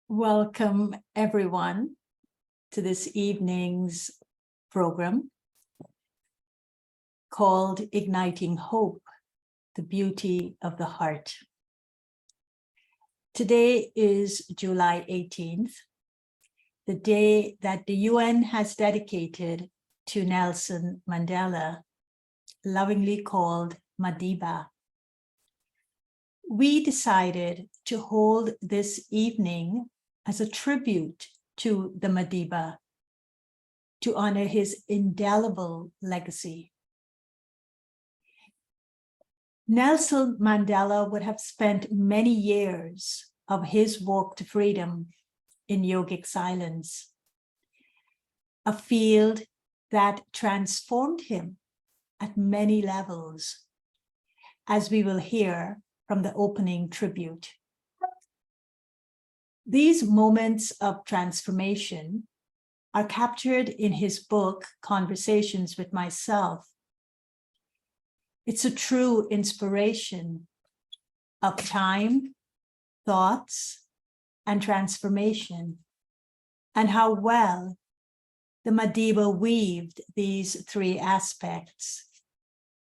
Welcome everyone to this evening's program called Igniting Hope, the Beauty of the Heart. Today is July 18th, the day that the UN has dedicated to Nelson Mandela, lovingly called Madiba. We decided to hold this evening as a tribute to the Madiba, to honor his indelible legacy. Nelson Mandela would have spent many years of his walk to freedom in Yogic Silence, a field that transformed him at many levels, as we will hear from the opening tribute. These moments of transformation are captured in his book, Conversations with Myself. It's a true inspiration of time, thoughts, and transformation, and how well the Madiba weaved these three aspects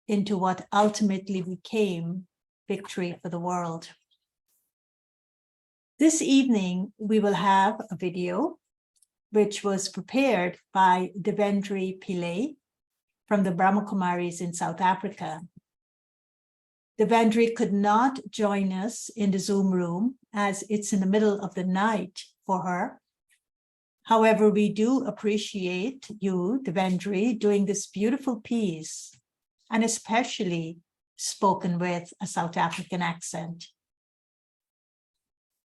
into what ultimately became victory for the world. This evening, we will have a video which was prepared by Devendri Pillai from the Brahma Kumaris in South Africa. Devendri could not join us in the Zoom room as it's in the middle of the night for her. However, we do appreciate you, Devendri, doing this beautiful piece, and especially spoken with a South African accent.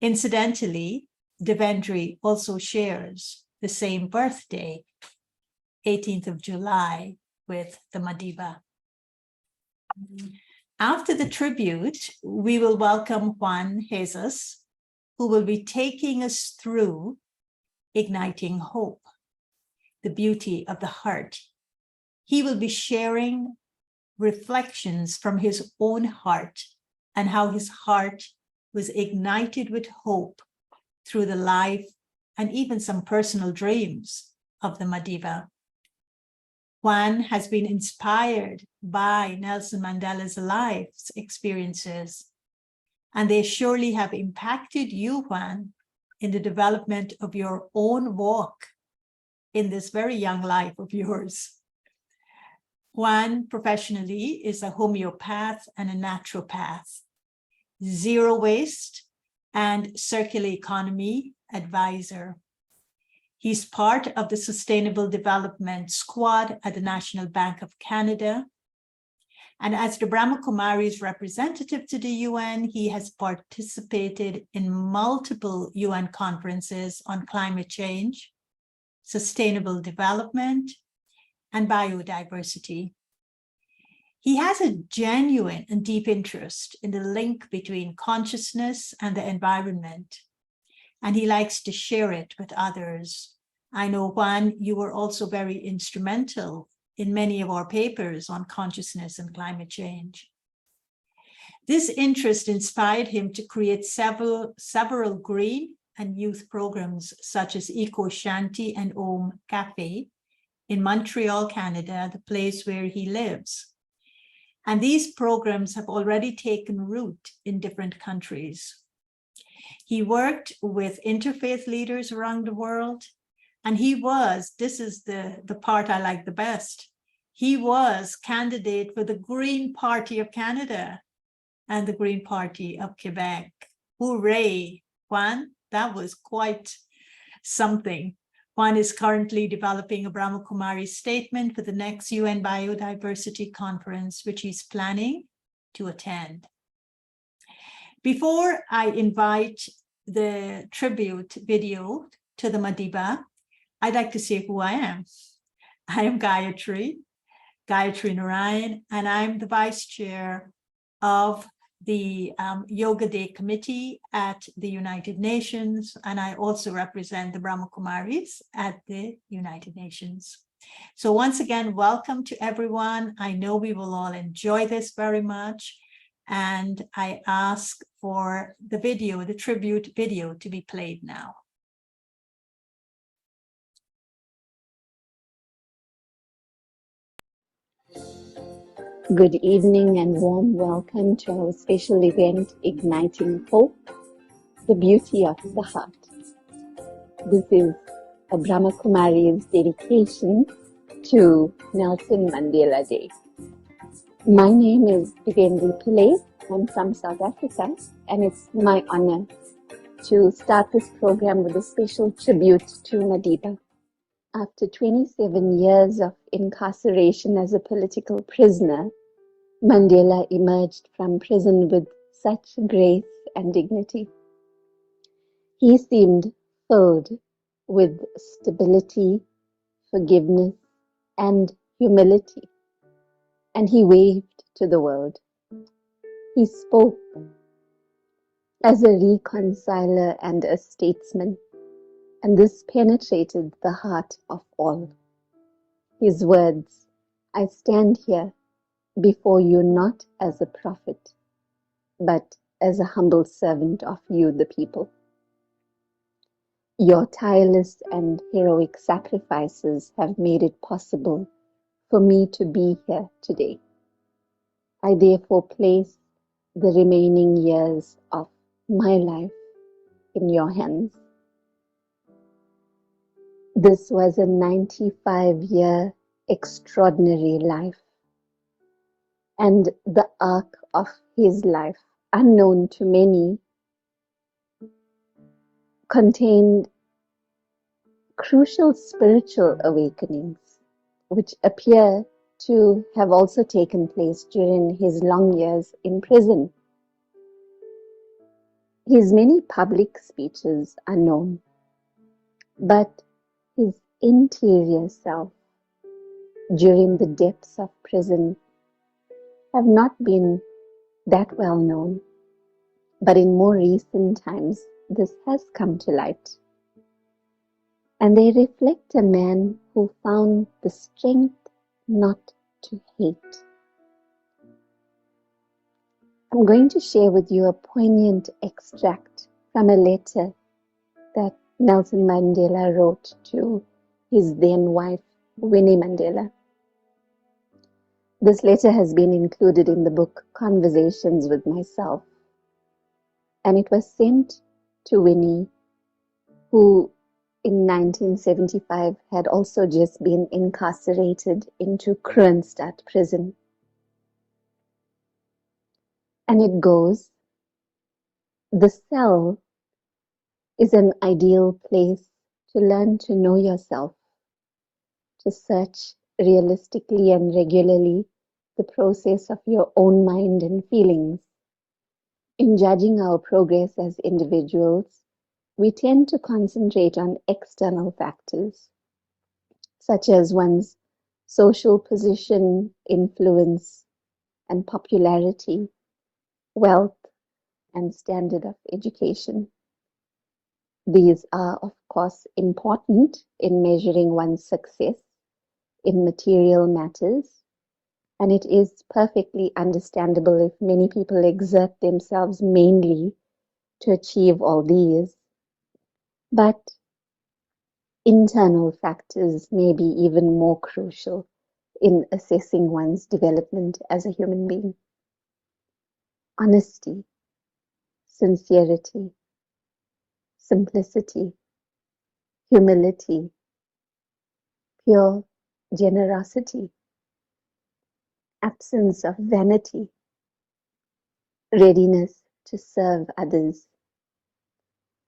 Incidentally, Devendri also shares the same birthday, 18th of July, with the Madiba. After the tribute, we will welcome Juan Vasquez, who will be taking us through Igniting Hope, the Beauty of the Heart. He will be sharing reflections from his own heart and how his heart was ignited with hope through the life and even some personal dreams of the Madiba. Juan has been inspired by Nelson Mandela's life's experiences, and they surely have impacted you, Juan, in the development of your own walk in this very young life of yours. Juan professionally is a homeopath and a naturopath, zero waste and circular economy advisor. He's part of the Sustainable Development Squad at the National Bank of Canada. And as the Brahma Kumaris representative to the UN, he has participated in multiple UN conferences on climate change, sustainable development, and biodiversity. He has a genuine and deep interest in the link between consciousness and the environment, and he likes to share it with others. I know, Juan, you were also very instrumental in many of our papers on consciousness and climate change. This interest inspired him to create several green and youth programs such as Eco Shanti and Om Cafe in Montreal, Canada, the place where he lives. And these programs have already taken root in different countries. He worked with interfaith leaders around the world, and he was, this is the part I like the best, he was candidate for the Green Party of Canada and the Green Party of Quebec. Hooray, Juan, that was quite something. Juan is currently developing a Brahma Kumari statement for the next UN Biodiversity Conference, which he's planning to attend. Before I invite the tribute video to the Madiba, I'd like to say who I am. I am Gayatri Narayan, and I'm the Vice Chair of the Yoga Day Committee at the United Nations, and I also represent the Brahma Kumaris at the United Nations. So once again, welcome to everyone. I know we will all enjoy this very much, and I ask for the video, the tribute video, to be played now. Good evening and warm welcome to our special event, Igniting Hope, the Beauty of the Heart. This is a Brahma Kumari's dedication to Nelson Mandela Day. My name is Divendri Pillai. I'm from South Africa, and it's my honor to start this program with a special tribute to Madiba. After 27 years of incarceration as a political prisoner, Mandela emerged from prison with such grace and dignity. He seemed filled with stability, forgiveness, and humility, and he waved to the world. He spoke as a reconciler and a statesman, and this penetrated the heart of all. His words, "I stand here before you not as a prophet, but as a humble servant of you, the people. Your tireless and heroic sacrifices have made it possible for me to be here today. I therefore place the remaining years of my life in your hands." This was a 95-year extraordinary life, and the arc of his life, unknown to many, contained crucial spiritual awakenings, which appear to have also taken place during his long years in prison. His many public speeches are known, but his interior self during the depths of prison have not been that well known. But in more recent times, this has come to light, and they reflect a man who found the strength not to hate. I'm going to share with you a poignant extract from a letter that Nelson Mandela wrote to his then wife, Winnie Mandela. This letter has been included in the book Conversations with Myself, and it was sent to Winnie, who in 1975 had also just been incarcerated into Kroonstad prison. And it goes, "The cell is an ideal place to learn to know yourself, to search realistically and regularly the process of your own mind and feelings. In judging our progress as individuals, we tend to concentrate on external factors, such as one's social position, influence, and popularity, wealth, and standard of education. These are, of course, important in measuring one's success in material matters, and it is perfectly understandable if many people exert themselves mainly to achieve all these. But internal factors may be even more crucial in assessing one's development as a human being. Honesty, sincerity, simplicity, humility, pure generosity, absence of vanity, readiness to serve others,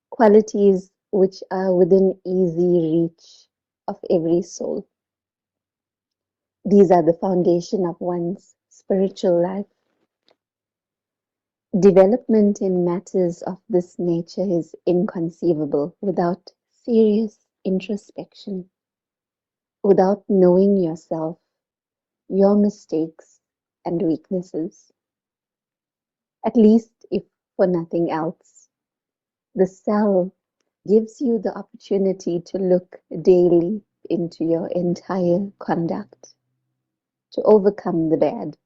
qualities which are within easy reach of every soul. These are the foundation of one's spiritual life. Development in matters of this nature is inconceivable without serious introspection, without knowing yourself, your mistakes and weaknesses. At least, if for nothing else, the cell gives you the opportunity to look daily into your entire conduct, to overcome the bad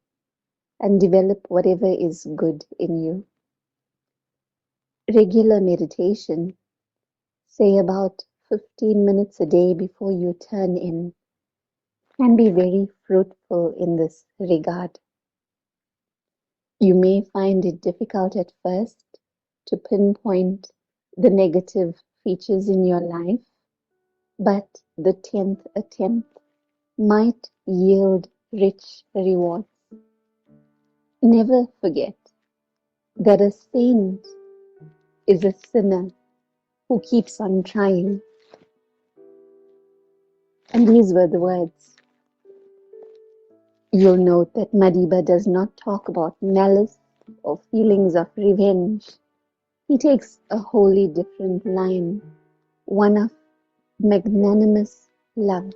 and develop whatever is good in you. regular meditation, say about 15 minutes a day before you turn in, can be very fruitful in this regard. You may find it difficult at first to pinpoint the negative features in your life, but the 10th attempt might yield rich rewards. Never forget that a saint is a sinner who keeps on trying. And these were the words. You'll note that Madiba does not talk about malice or feelings of revenge. He takes a wholly different line, one of magnanimous love.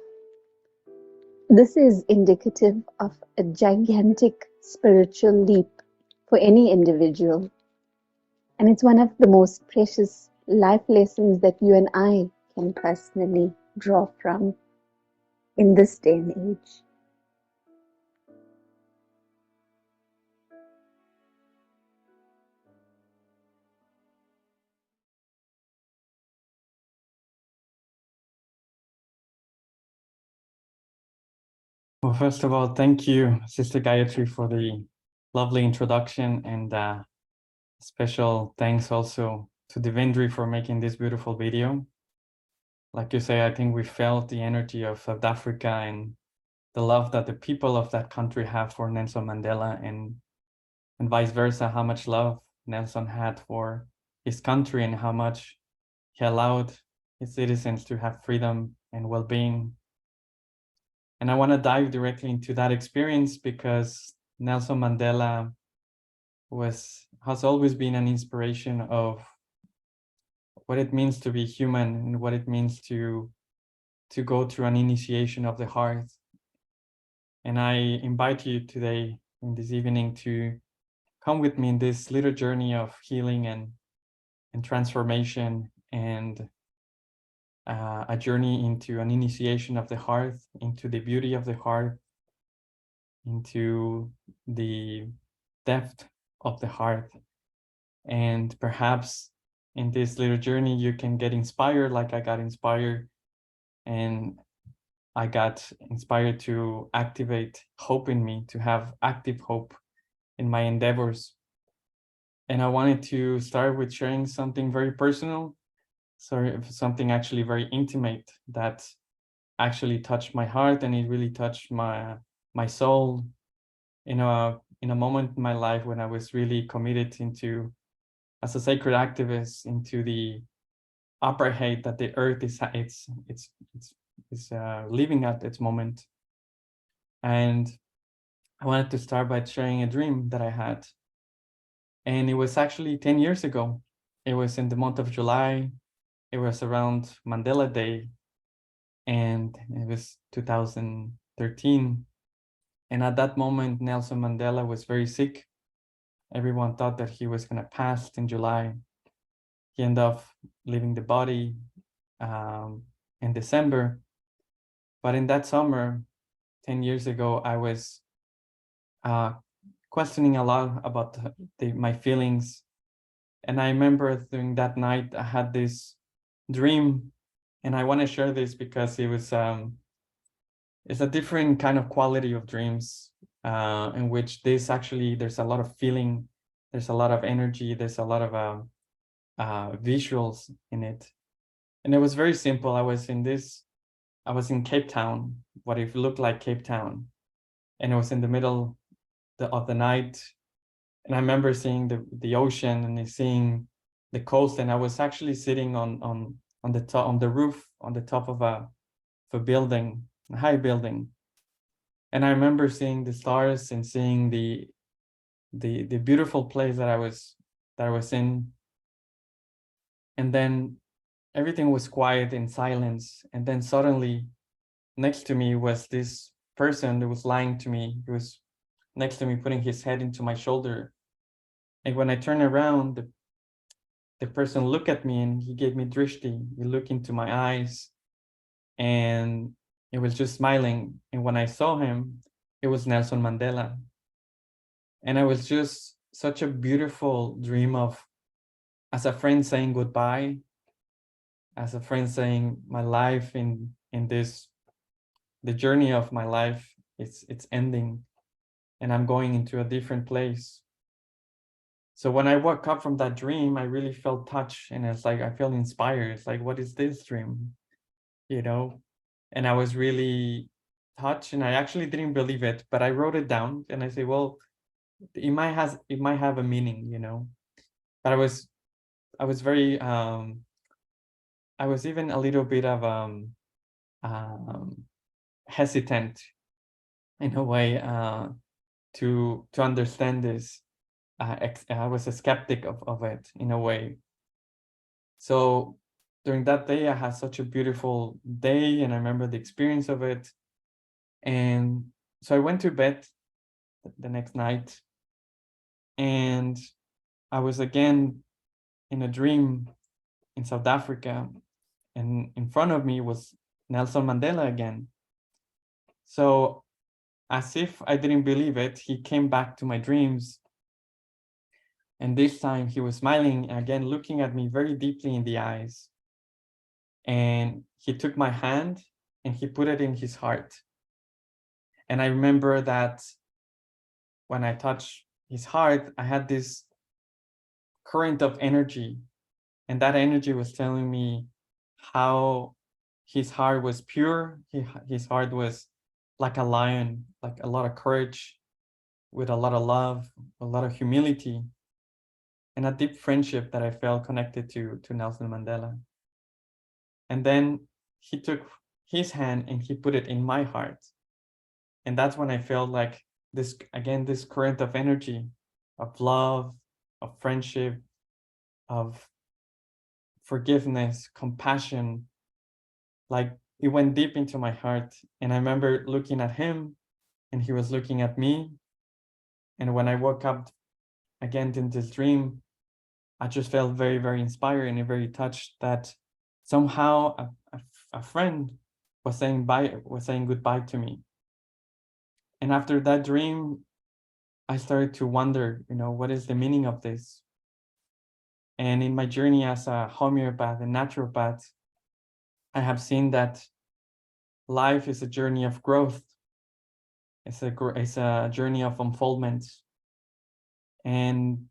This is indicative of a gigantic spiritual leap for any individual. And it's one of the most precious life lessons that you and I can personally draw from in this day and age. Well, first of all, thank you, Sister Gayatri, for the lovely introduction, and special thanks also to Devendri for making this beautiful video. Like you say, I think we felt the energy of South Africa and the love that the people of that country have for Nelson Mandela, and vice versa, how much love Nelson had for his country and how much he allowed his citizens to have freedom and well-being. And I want to dive directly into that experience because Nelson Mandela has always been an inspiration of what it means to be human and what it means to go through an initiation of the heart. And I invite you today, in this evening, to come with me in this little journey of healing and transformation, and a journey into an initiation of the heart, into the beauty of the heart, into the depth of the heart. And perhaps in this little journey, you can get inspired like I got inspired. And I got inspired to activate hope in me, to have active hope in my endeavors. And I wanted to start with sharing something very personal, something actually very intimate that actually touched my heart, and it really touched my soul in a moment in my life when I was really committed into, as a sacred activist, into the apartheid that the earth is living at its moment. And I wanted to start by sharing a dream that I had. And it was actually 10 years ago. It was in the month of July. It was around Mandela Day. And it was 2013. And at that moment, Nelson Mandela was very sick. Everyone thought that he was going to pass in July. He ended up leaving the body in December. But in that summer, 10 years ago, I was questioning a lot about my feelings. And I remember during that night, I had this dream, and I want to share this because it was it's a different kind of quality of dreams, in which there's a lot of feeling, there's a lot of energy, there's a lot of visuals in it. And it was very simple. I was in Cape Town, what it looked like Cape Town. And it was in the middle of the night. And I remember seeing the ocean and seeing the coast. And I was actually sitting on the roof, on the top of a building, a high building. And I remember seeing the stars and seeing the beautiful place that I was in. And then everything was quiet in silence. And then suddenly next to me was this person that was lying to me. He was next to me, putting his head into my shoulder. And when I turned around, the person looked at me and he gave me drishti. He looked into my eyes and he was just smiling. And when I saw him, it was Nelson Mandela. And it was just such a beautiful dream of as a friend saying goodbye, as a friend saying my life in this, the journey of my life, it's ending, and I'm going into a different place. So when I woke up from that dream, I really felt touched, and it's like I felt inspired. It's like, what is this dream? You know? And I was really touched, and I actually didn't believe it, but I wrote it down and I say, well, it might have a meaning, you know. But I was very I was even a little bit of hesitant in a way to understand this. I was a skeptic of it in a way. So during that day, I had such a beautiful day, and I remember the experience of it. And so I went to bed the next night, and I was again in a dream in South Africa, and in front of me was Nelson Mandela again. So as if I didn't believe it, he came back to my dreams. And this time he was smiling again, looking at me very deeply in the eyes. And he took my hand and he put it in his heart. And I remember that when I touched his heart, I had this current of energy. And that energy was telling me how his heart was pure. His heart was like a lion, like a lot of courage, with a lot of love, a lot of humility, and a deep friendship that I felt connected to Nelson Mandela. And then he took his hand and he put it in my heart. And that's when I felt like this, again, this current of energy, of love, of friendship, of forgiveness, compassion, like it went deep into my heart. And I remember looking at him and he was looking at me. And when I woke up again in this dream, I just felt very, very inspired and very touched that somehow a friend was saying goodbye to me. And after that dream, I started to wonder, you know, what is the meaning of this? And in my journey as a homeopath and naturopath, I have seen that life is a journey of growth. It's a journey of unfoldment. And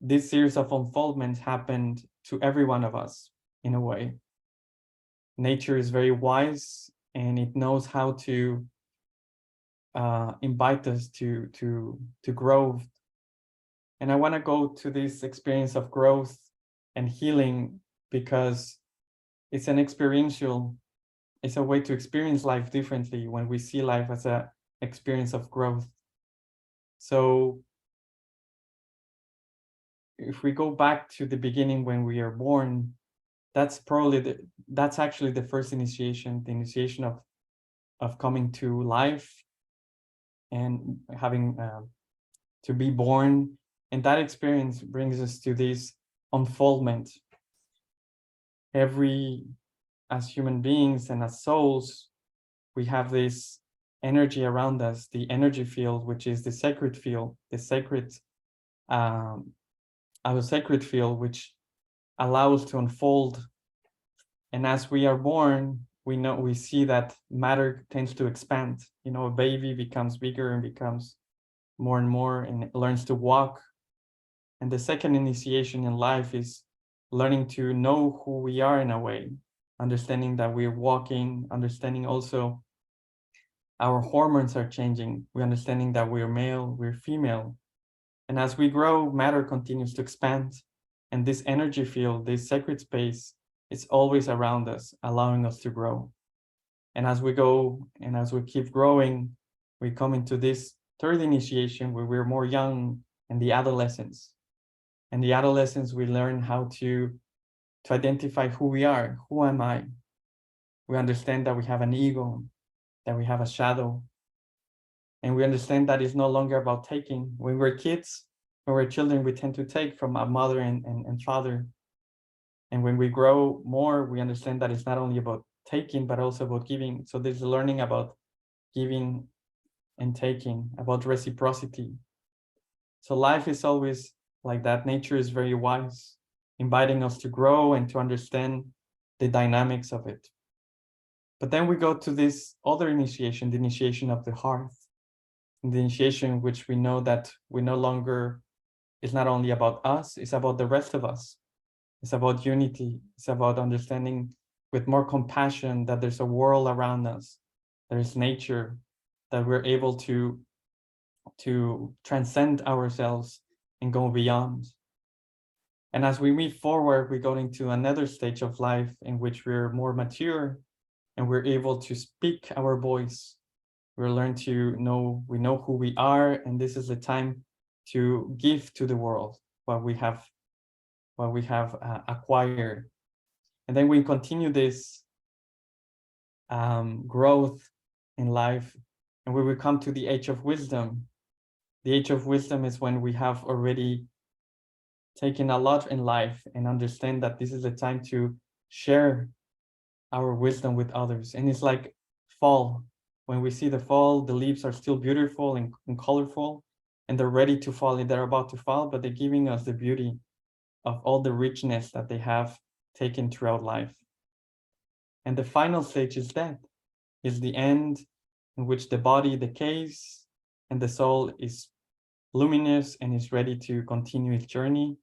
this series of unfoldments happened to every one of us in a way. Nature is very wise and it knows how to invite us to grow. And I want to go to this experience of growth and healing because it's an experiential, it's a way to experience life differently when we see life as an experience of growth. So if we go back to the beginning when we are born, that's actually the first initiation, the initiation of coming to life and having to be born. And that experience brings us to this unfoldment. As human beings and as souls, we have this energy around us, the energy field, which is the sacred field, our sacred field, which allows to unfold. And as we are born, we see that matter tends to expand. You know, a baby becomes bigger and becomes more and more and learns to walk. And the second initiation in life is learning to know who we are in a way, understanding that we're walking, understanding also our hormones are changing. We're understanding that we're male, we're female. And as we grow, matter continues to expand. And this energy field, this sacred space, is always around us, allowing us to grow. And as we go and as we keep growing, we come into this third initiation where we're more young and the adolescence. And the adolescence, we learn how to identify who we are. Who am I? We understand that we have an ego, that we have a shadow. And we understand that it's no longer about taking. When we're kids, when we're children, we tend to take from our mother and father. And when we grow more, we understand that it's not only about taking, but also about giving. So there's learning about giving and taking, about reciprocity. So life is always like that. Nature is very wise. inviting us to grow and to understand the dynamics of it. But then we go to this other initiation, the initiation of the heart, the initiation which we know that we no longer, it's not only about us, it's about the rest of us. It's about unity. It's about understanding with more compassion that there's a world around us, there's nature, that we're able to transcend ourselves and go beyond. And as we move forward, we go into another stage of life in which we're more mature and we're able to speak our voice. We learn to know, we know who we are, and this is the time to give to the world what we have acquired. And then we continue this growth in life, and we will come to the age of wisdom. The age of wisdom is when we have already taken a lot in life and understand that this is the time to share our wisdom with others. And it's like fall. When we see the fall, the leaves are still beautiful and colorful, and they're ready to fall, and they're about to fall, but they're giving us the beauty of all the richness that they have taken throughout life. And the final stage is death, is the end in which the body decays and the soul is luminous and is ready to continue its journey.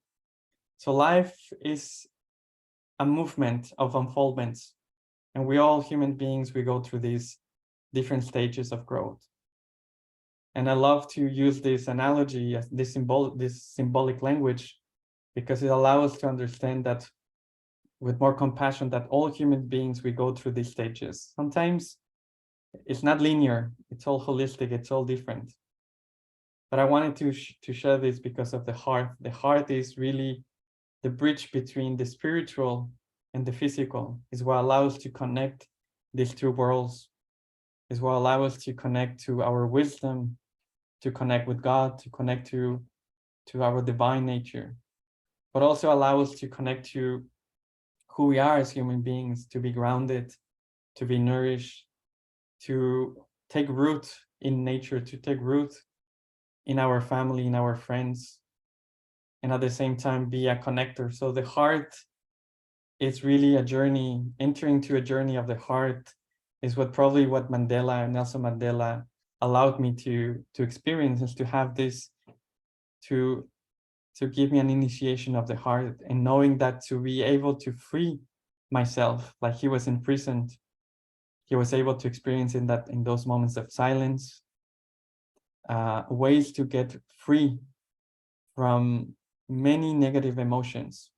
So life is a movement of unfoldments, and we all human beings, we go through these different stages of growth. And I love to use this analogy, this symbolic language, because it allows us to understand that with more compassion, that all human beings, we go through these stages. Sometimes it's not linear, it's all holistic, it's all different. But I wanted to share this because of the heart. The heart is really the bridge between the spiritual and the physical, is what allows us to connect these two worlds, is what allows us to connect to our wisdom, to connect with God, to connect to our divine nature, but also allow us to connect to who we are as human beings, to be grounded, to be nourished, to take root in nature, to take root in our family, in our friends, and at the same time be a connector. So the heart is really a journey. Entering to a journey of the heart is probably what Nelson Mandela allowed me to experience, is to have this, to give me an initiation of the heart, and knowing that to be able to free myself, like he was imprisoned, he was able to experience in those moments of silence, ways to get free from many negative emotions.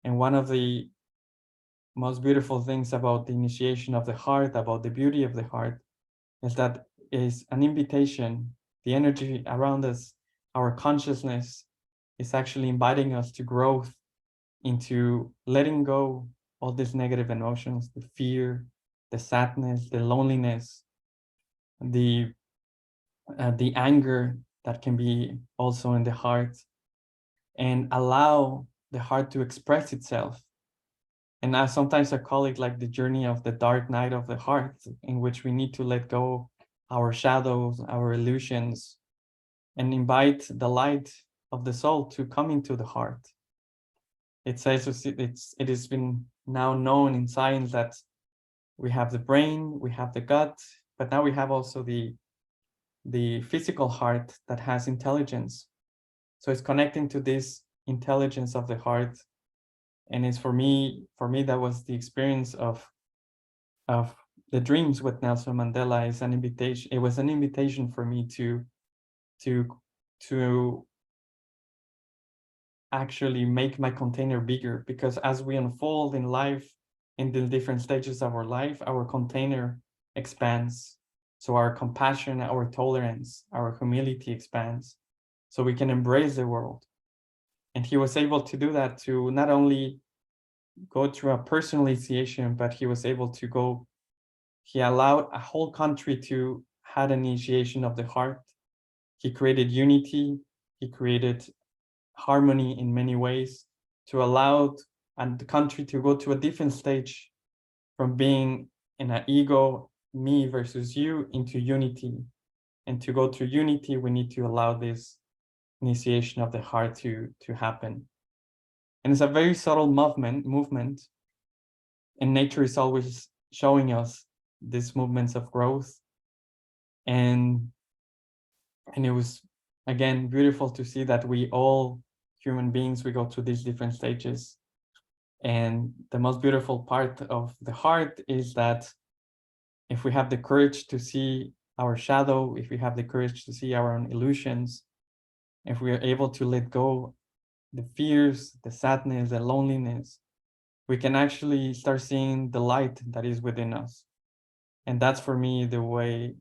And one of the most beautiful things about the initiation of the heart, about the beauty of the heart, is that is an invitation. The energy around us, our consciousness, is actually inviting us to growth, into letting go all these negative emotions, the fear, the sadness, the loneliness, the anger that can be also in the heart, and allow the heart to express itself. And sometimes I call it like the journey of the dark night of the heart, in which we need to let go our shadows, our illusions, and invite the light of the soul to come into the heart. It says it has been now known in science that we have the brain, we have the gut, but now we have also the physical heart that has intelligence. So it's connecting to this intelligence of the heart. And it's for me that was the experience of the dreams with Nelson Mandela. Is an invitation. It was an invitation for me to actually make my container bigger, because as we unfold in life, in the different stages of our life, our container expands. So our compassion, our tolerance, our humility expands, so we can embrace the world. And he was able to do that, to not only go through a personalization, but he was able to he allowed a whole country to have an initiation of the heart. He created unity, he created harmony in many ways, to allow the country to go to a different stage, from being in an ego, me versus you, into unity. And to go through unity, we need to allow this initiation of the heart to happen. And it's a very subtle movement, and nature is always showing us these movements of growth. And it was, again, beautiful to see that we all, human beings, we go through these different stages. And the most beautiful part of the heart is that if we have the courage to see our shadow, if we have the courage to see our own illusions, if we are able to let go the fears, the sadness, the loneliness, we can actually start seeing the light that is within us. And that's, for me, the way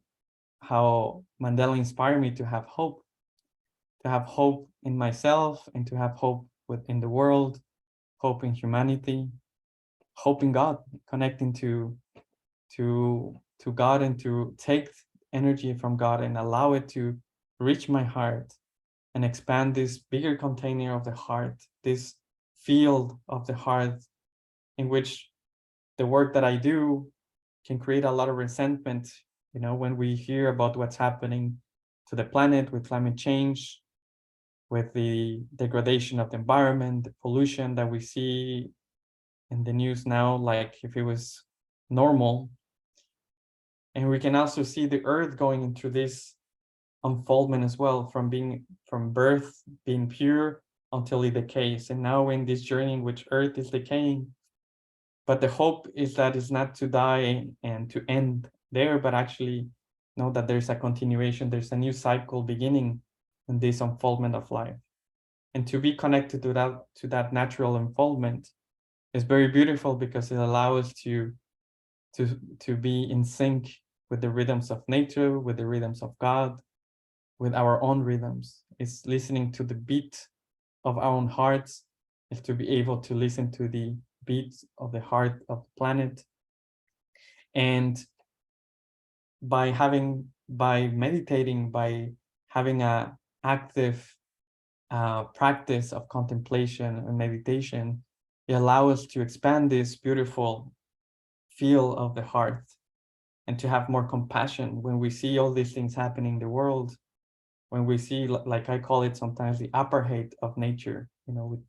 how Mandela inspired me to have hope in myself, and to have hope within the world, hope in humanity, hope in God, connecting to God, and to take energy from God and allow it to reach my heart and expand this bigger container of the heart, this field of the heart, in which the work that I do can create a lot of resentment. You know, when we hear about what's happening to the planet with climate change, with the degradation of the environment, the pollution that we see in the news now, like if it was normal. And we can also see the earth going through this unfoldment as well, from birth being pure until it decays. And now in this journey in which earth is decaying, but the hope is that it's not to die and to end there, but actually know that there's a continuation, there's a new cycle beginning in this unfoldment of life. And to be connected to that natural unfoldment is very beautiful, because it allows us to be in sync with the rhythms of nature, with the rhythms of God, with our own rhythms. It's listening to the beat of our own hearts, is to be able to listen to the beats of the heart of the planet. And by meditating, by having a active practice of contemplation and meditation, it allows us to expand this beautiful feel of the heart, and to have more compassion when we see all these things happening in the world, when we see, like I call it sometimes, the apartheid of nature. You know,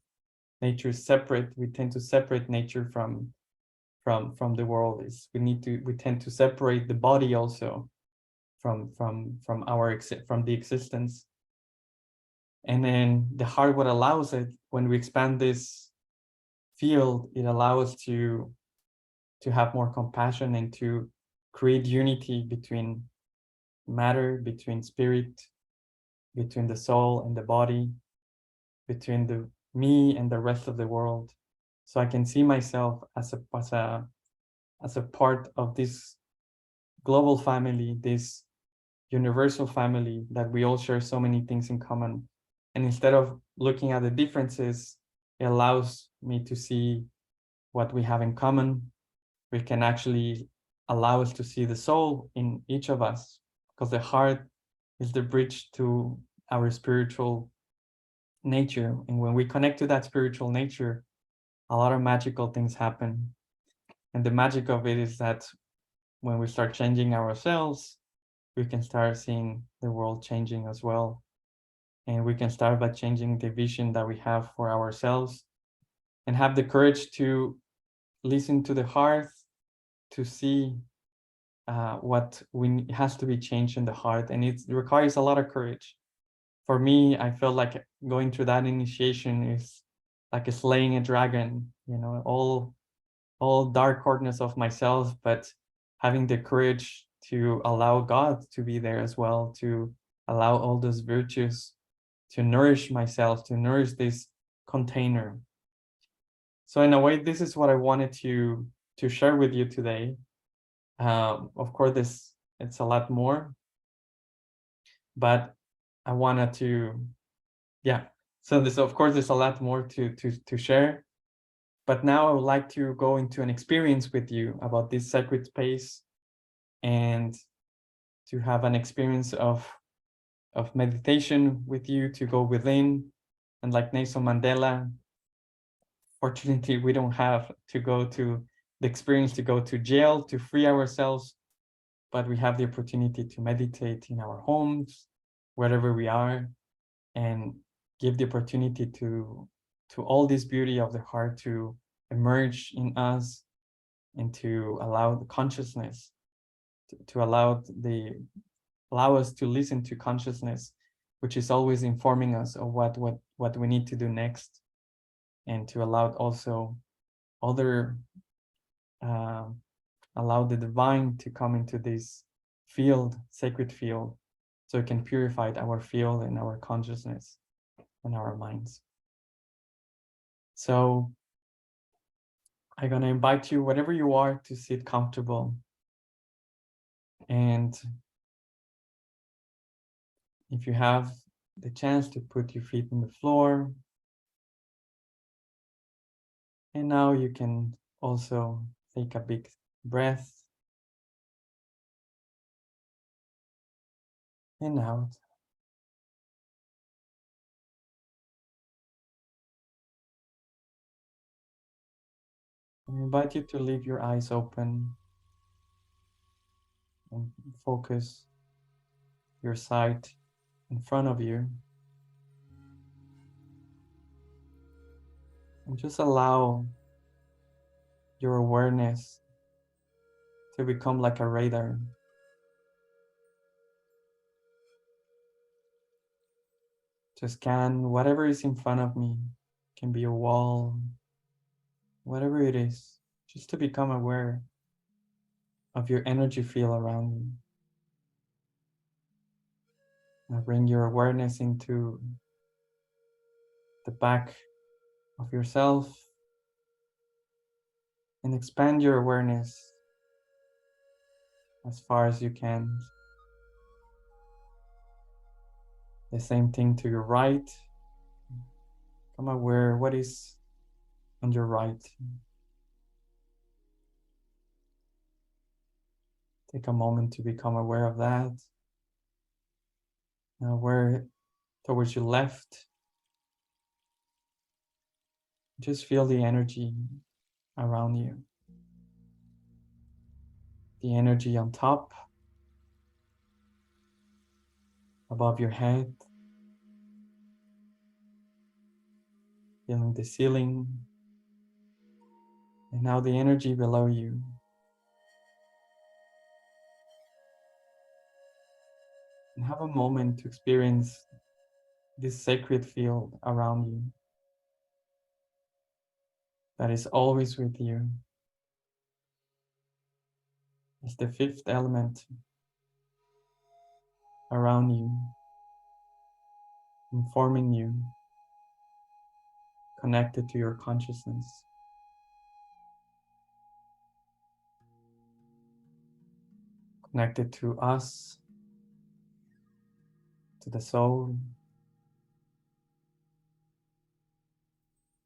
nature is separate. We tend to separate nature from the world. We tend to separate the body also from the existence. And then the heart, what allows it, when we expand this field, it allows us to have more compassion, and to create unity between matter, between spirit, between the soul and the body, between the me and the rest of the world. So I can see myself as a part of this global family, this universal family, that we all share so many things in common. And instead of looking at the differences, it allows me to see what we have in common. We can actually allow us to see the soul in each of us, because the heart is the bridge to our spiritual nature. And when we connect to that spiritual nature, a lot of magical things happen. And the magic of it is that when we start changing ourselves, we can start seeing the world changing as well. And we can start by changing the vision that we have for ourselves, and have the courage to listen to the heart, to see what has to be changed in the heart. And it requires a lot of courage. For me, I felt like going through that initiation is like slaying a dragon, you know, all dark corners of myself, but having the courage to allow God to be there as well, to allow all those virtues to nourish myself, to nourish this container. So in a way, this is what I wanted to share with you today. Of course, it's a lot more, but I wanted to, yeah. So of course, there's a lot more to share. But now I would like to go into an experience with you about this sacred space, and to have an experience of meditation with you, to go within. And like Nelson Mandela, fortunately, we don't have to go to the experience to go to jail to free ourselves, but we have the opportunity to meditate in our homes, wherever we are, and give the opportunity to to all this beauty of the heart to emerge in us, and to allow the consciousness to allow us to listen to consciousness, which is always informing us of what we need to do next, and to allow also other allow the divine to come into this field, sacred field, so it can purify our field and our consciousness and our minds. So I'm gonna invite you, whatever you are, to sit comfortable. And if you have the chance to put your feet on the floor. And now you can also take a big breath and out. I invite you to leave your eyes open and focus your sight in front of you. And just allow your awareness to become like a radar. To scan whatever is in front of me. It can be a wall, whatever it is, just to become aware of your energy field around you. Now bring your awareness into the back of yourself and expand your awareness as far as you can. The same thing to your right. Become aware what is on your right. Take a moment to become aware of that. Now where towards your left, just feel the energy around you. The energy on top, above your head, feeling the ceiling, and now the energy below you. And have a moment to experience this sacred field around you that is always with you. It's the fifth element around you, informing you, connected to your consciousness. Connected to us, to the soul.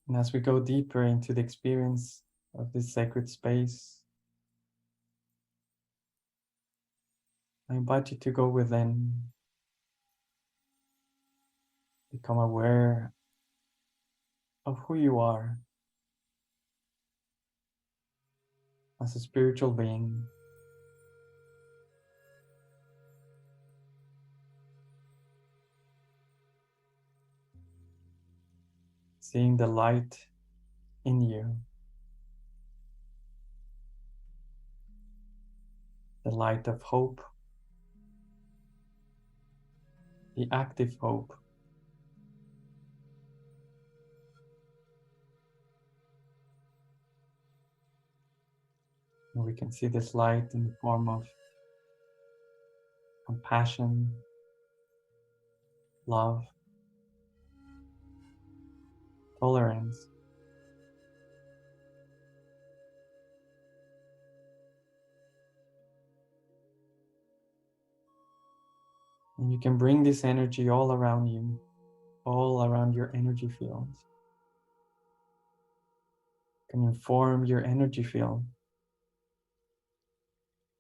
And as we go deeper into the experience of this sacred space, I invite you to go within, become aware of who you are as a spiritual being. Seeing the light in you, the light of hope, the active hope. And we can see this light in the form of compassion, love, tolerance. And you can bring this energy all around you, all around your energy fields. You can inform your energy field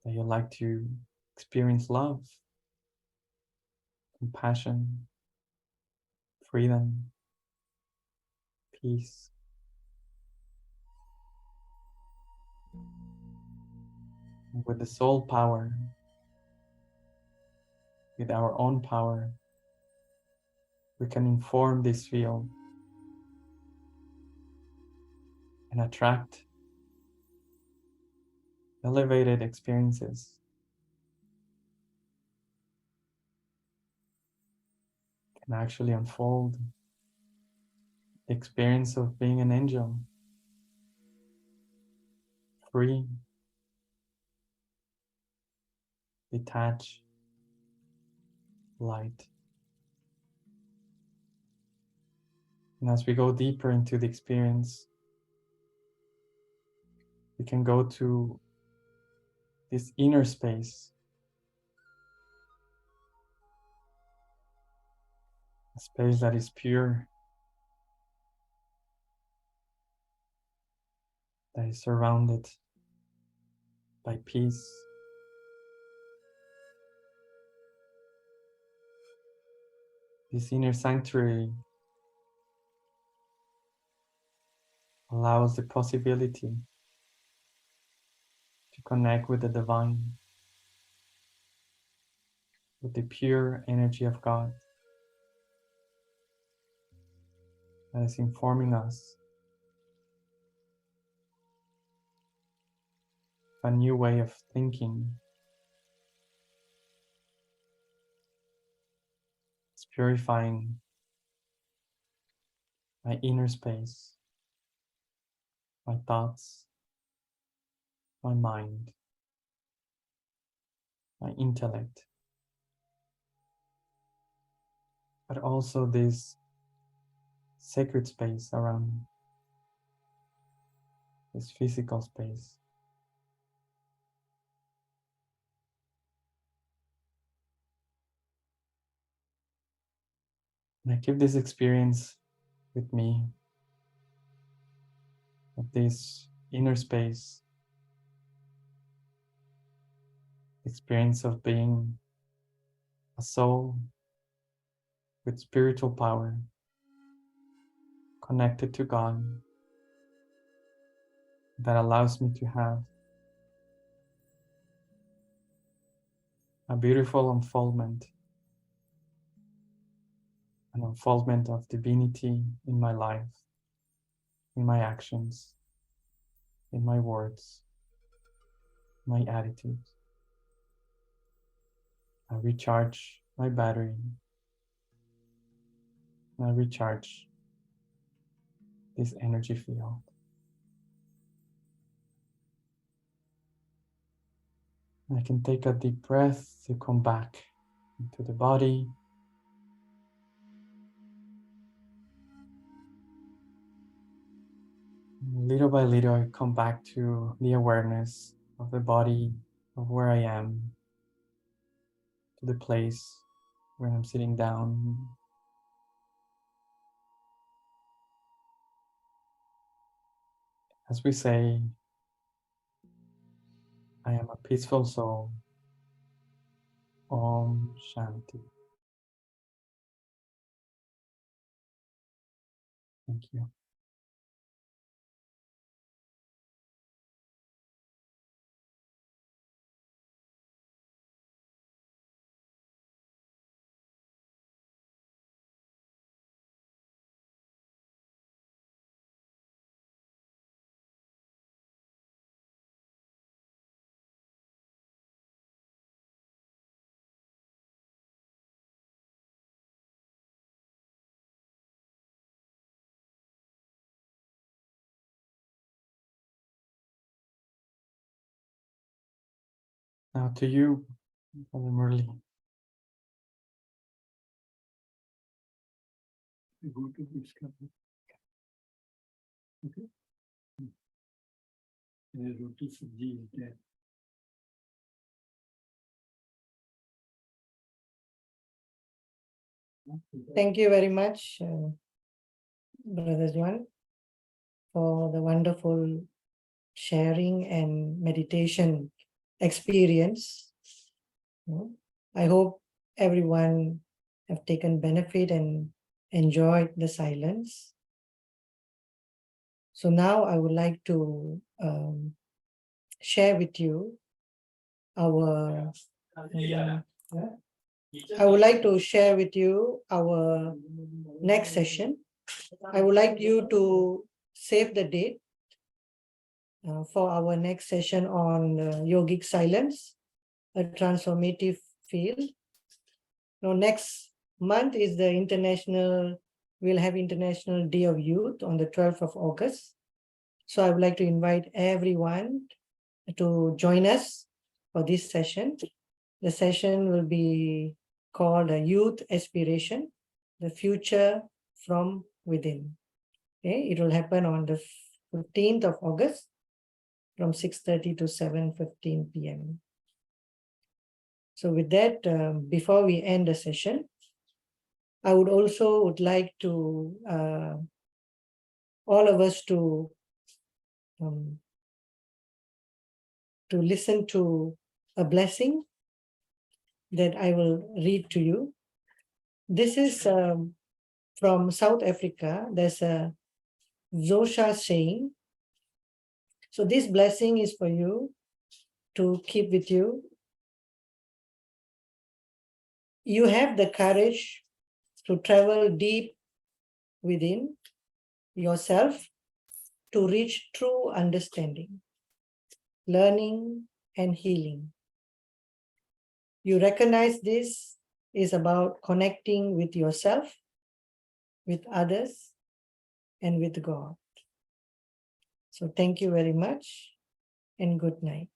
that you like to experience love, compassion, freedom, peace. And with the soul power, with our own power, we can inform this field and attract elevated experiences. Can actually unfold the experience of being an angel, free, detached, light. And as we go deeper into the experience, we can go to this inner space, a space that is pure, that is surrounded by peace. This inner sanctuary allows the possibility to connect with the divine, with the pure energy of God that is informing us of a new way of thinking. It's purifying my inner space, my thoughts, my mind, my intellect, but also this sacred space around me, this physical space. And I keep this experience with me, of this inner space, experience of being a soul with spiritual power, connected to God, that allows me to have a beautiful unfoldment, an unfoldment of divinity in my life, in my actions, in my words, my attitudes. I recharge my battery. I recharge this energy field. I can take a deep breath to come back into the body. Little by little, I come back to the awareness of the body, of where I am, to the place where I'm sitting down. As we say, I am a peaceful soul. Om Shanti. Thank you. Now to you, Father Murli. Go to this couple. Okay. And roti sabji is there. Thank you very much, Brother Juan, for the wonderful sharing and meditation experience. I hope everyone have taken benefit and enjoyed the silence. So now I would like to share with you our next session. I would like you to save the date, for our next session on Yogic Silence, a transformative field. Now, next month is the we'll have International Day of Youth on the 12th of August. So I would like to invite everyone to join us for this session. The session will be called a Youth Aspiration, the Future from Within. Okay, it will happen on the 15th of August from 6:30 to 7:15 p.m. So with that, before we end the session, I would like to all of us to listen to a blessing that I will read to you. This is from South Africa. There's a Zosha saying. So this blessing is for you to keep with you. You have the courage to travel deep within yourself to reach true understanding, learning, and healing. You recognize this is about connecting with yourself, with others, and with God. So thank you very much and good night.